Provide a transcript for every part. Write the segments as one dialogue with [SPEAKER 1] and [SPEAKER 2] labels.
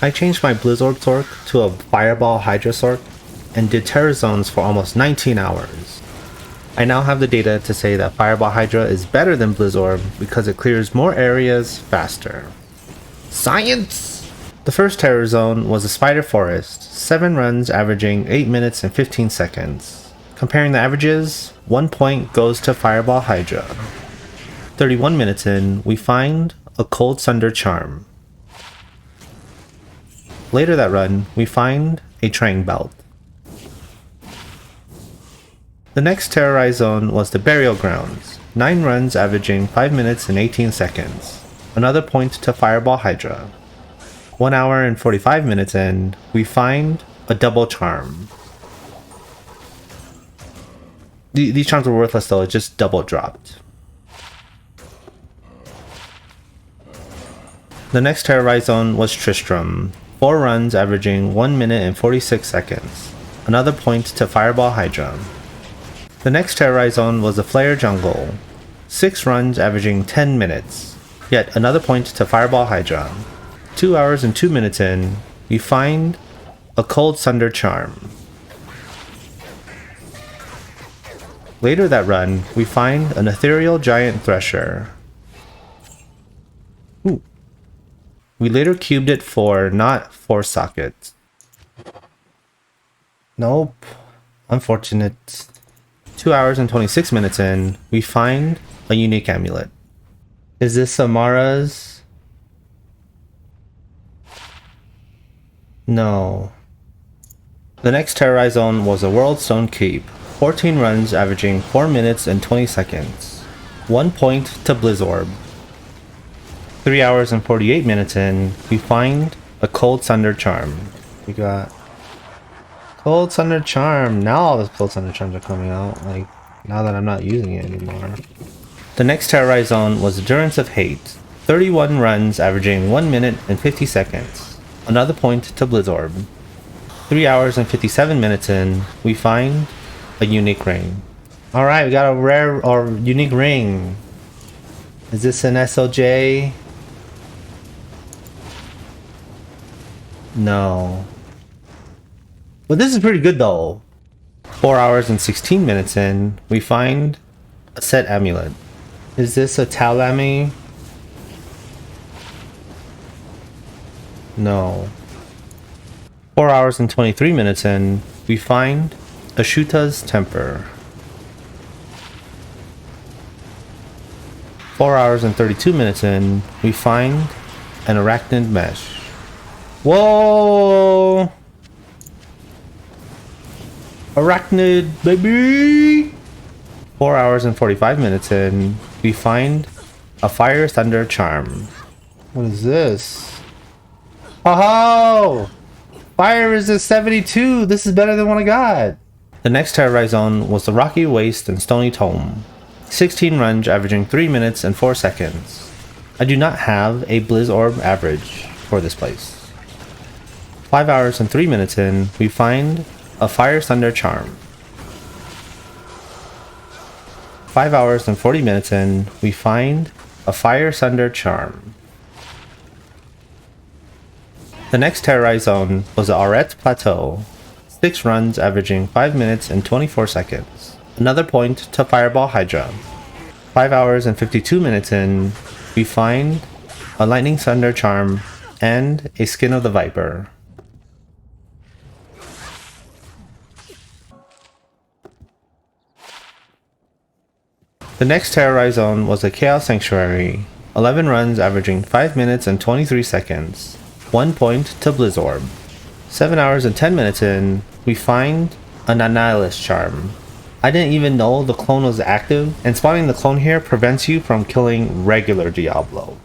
[SPEAKER 1] I changed my BlizzOrb Sorc to a Fireball Hydra Sorc and did terror zones for almost 19 hours. I now have the data to say that Fireball Hydra is better than BlizzOrb because it clears more areas faster. Science! The first terror zone was a Spider Forest, 7 runs averaging 8 minutes and 15 seconds. Comparing the averages, 1 point goes to Fireball Hydra. 31 minutes in, we find a Cold Sunder Charm. Later that run, we find a Trang Belt. The next terrorized zone was the Burial Grounds, 9 runs averaging 5 minutes and 18 seconds. Another point to Fireball Hydra. 1 hour and 45 minutes in, we find a Double Charm. These charms were worthless though, it just double dropped. The next terrorized zone was Tristram, 4 runs averaging 1 minute and 46 seconds. Another point to Fireball Hydra. The next terrorized zone was the Flare Jungle, 6 runs averaging 10 minutes. Yet another point to Fireball Hydra. 2 hours and 2 minutes in, we find a Cold Sunder Charm. Later that run, we find an Ethereal Giant Thresher. Ooh. We later cubed it for not 4 sockets. Nope. Unfortunate. 2 hours and 26 minutes in, we find a unique amulet. Is this Samara's? No. The next terrorized zone was a World Stone Keep. 14 runs averaging 4 minutes and 20 seconds. 1 point to BlizzOrb. 3 hours and 48 minutes in, we find a Cold Sunder Charm. We got Cold Sunder Charm. Now all the Cold Sunder Charms are coming out, like, now that I'm not using it anymore. The next terrorized zone was Endurance of Hate. 31 runs averaging 1 minute and 50 seconds. Another point to BlizzOrb. 3 hours and 57 minutes in, we find a unique ring. Alright, we got a rare or unique ring. Is this an SOJ? No. But this is pretty good though. 4 hours and 16 minutes in, we find a set amulet. Is this a Talami? No. 4 hours and 23 minutes in, we find Ashuta's Temper. 4 hours and 32 minutes in, we find an Arachnid Mesh. Whoa! Arachnid, baby! 4 hours and 45 minutes in, we find a Fire Thunder Charm. What is this? Oh! Fire resist 72! This is better than what I got! The next terrorized zone was the Rocky Waste and Stony Tome. 16 runs averaging 3 minutes and 4 seconds. I do not have a BlizzOrb average for this place. 5 hours and 3 minutes in, we find a Fire Thunder Charm. 5 hours and 40 minutes in, we find a Fire Thunder Charm. The next terrorized zone was the Arete Plateau. 6 runs averaging 5 minutes and 24 seconds. Another point to Fireball Hydra. 5 hours and 52 minutes in, we find a Lightning Thunder Charm and a Skin of the Viper. The next terrorized zone was the Chaos Sanctuary. 11 runs averaging 5 minutes and 23 seconds. 1 point to BlizzOrb. 7 hours and 10 minutes in, we find an Annihilus Charm. I didn't even know the clone was active, and spawning the clone here prevents you from killing regular Diablo.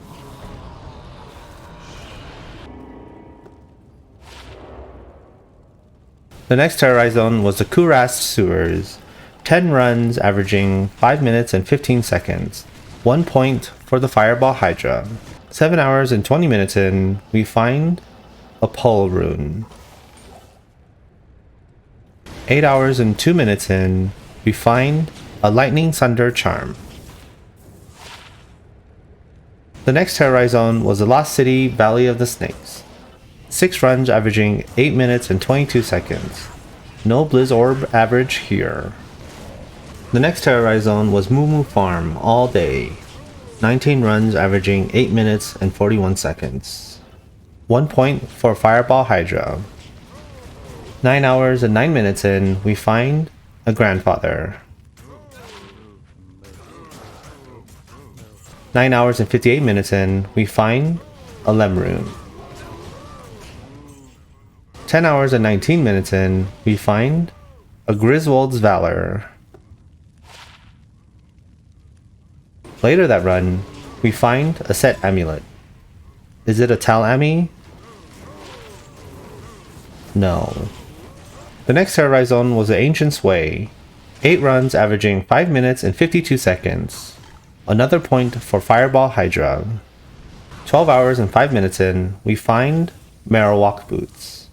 [SPEAKER 1] The next terrorized zone was the Kurast Sewers. 10 runs averaging 5 minutes and 15 seconds. 1 point for the Fireball Hydra. 7 hours and 20 minutes in, we find a Pole Rune. 8 hours and 2 minutes in, we find a Lightning Thunder Charm. The next terrorized zone was the Lost City Valley of the Snakes. 6 runs averaging 8 minutes and 22 seconds. No BlizzOrb average here. The next terrorized zone was Moo Farm all day. 19 runs averaging 8 minutes and 41 seconds. 1 point for Fireball Hydra. 9 hours and 9 minutes in, we find a grandfather. 9 hours and 58 minutes in, we find a Lemrune. 10 hours and 19 minutes in, we find a Griswold's Valor. Later that run, we find a set amulet. Is it a Tal Ami? No. The next terrorized zone was the Ancient Sway. 8 runs averaging 5 minutes and 52 seconds. Another point for Fireball Hydra. 12 hours and 5 minutes in, we find Marowak Boots.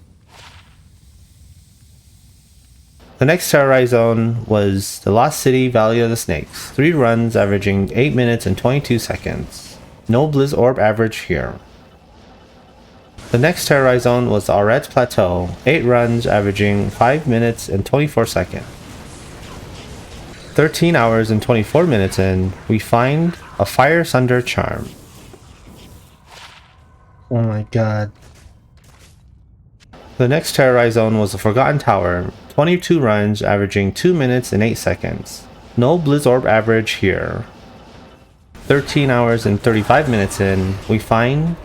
[SPEAKER 1] The next terrorized zone was the Lost City Valley of the Snakes. 3 runs averaging 8 minutes and 22 seconds. No BlizzOrb average here. The next terrorized zone was the Auret Plateau. 8 runs averaging 5 minutes and 24 seconds. 13 hours and 24 minutes in, we find a Fire Sunder Charm. Oh my god. The next terrorized zone was the Forgotten Tower. 22 runs averaging 2 minutes and 8 seconds. No BlizzOrb average here. 13 hours and 35 minutes in, we find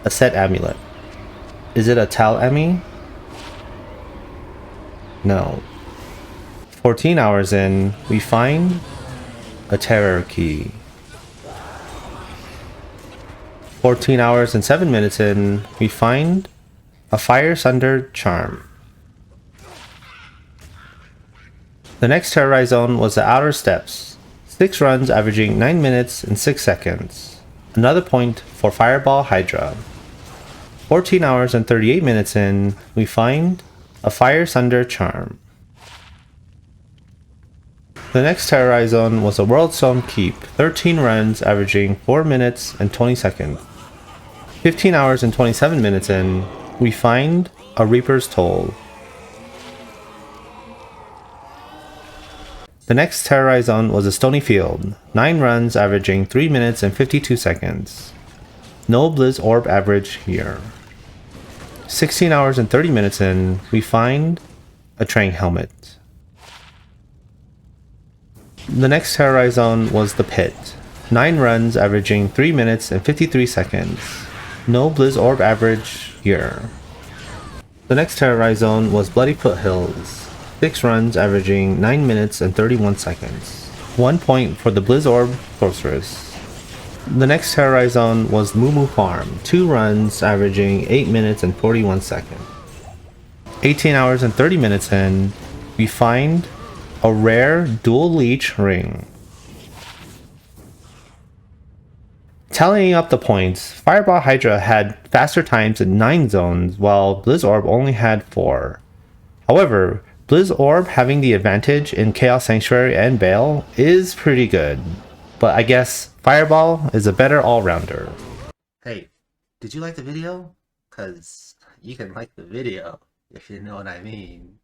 [SPEAKER 1] a set amulet. Is it a Tal Ami? No. 14 hours in, we find a Terror Key. 14 hours and 7 minutes in, we find a Fire Sunder Charm. The next terrorized zone was the Outer Steppes. 6 runs averaging 9 minutes and 6 seconds. Another point for Fireball Hydra. 14 hours and 38 minutes in, we find a Fire Sunder Charm. The next terrorized zone was the Worldstone Keep. 13 runs averaging 4 minutes and 20 seconds. 15 hours and 27 minutes in, we find a Reaper's Toll. The next terrorized zone was a Stony Field. 9 runs averaging 3 minutes and 52 seconds. No BlizzOrb average here. 16 hours and 30 minutes in, we find a Trang Helmet. The next terrorized zone was the Pit. 9 runs averaging 3 minutes and 53 seconds. No BlizzOrb average here. The next terrorized zone was Bloody Foothills. 6 runs averaging 9 minutes and 31 seconds. 1 point for the BlizzOrb Sorceress. The next terrorized zone was Moo Farm. 2 runs averaging 8 minutes and 41 seconds. 18 hours and 30 minutes in, we find a rare Dual Leech Ring. Tallying up the points, Fireball Hydra had faster times in 9 zones, while BlizzOrb only had 4. However, BlizzOrb having the advantage in Chaos Sanctuary and Bale is pretty good, but I guess Fireball is a better all-rounder. Hey, did you like the video? Cause you can like the video, if you know what I mean.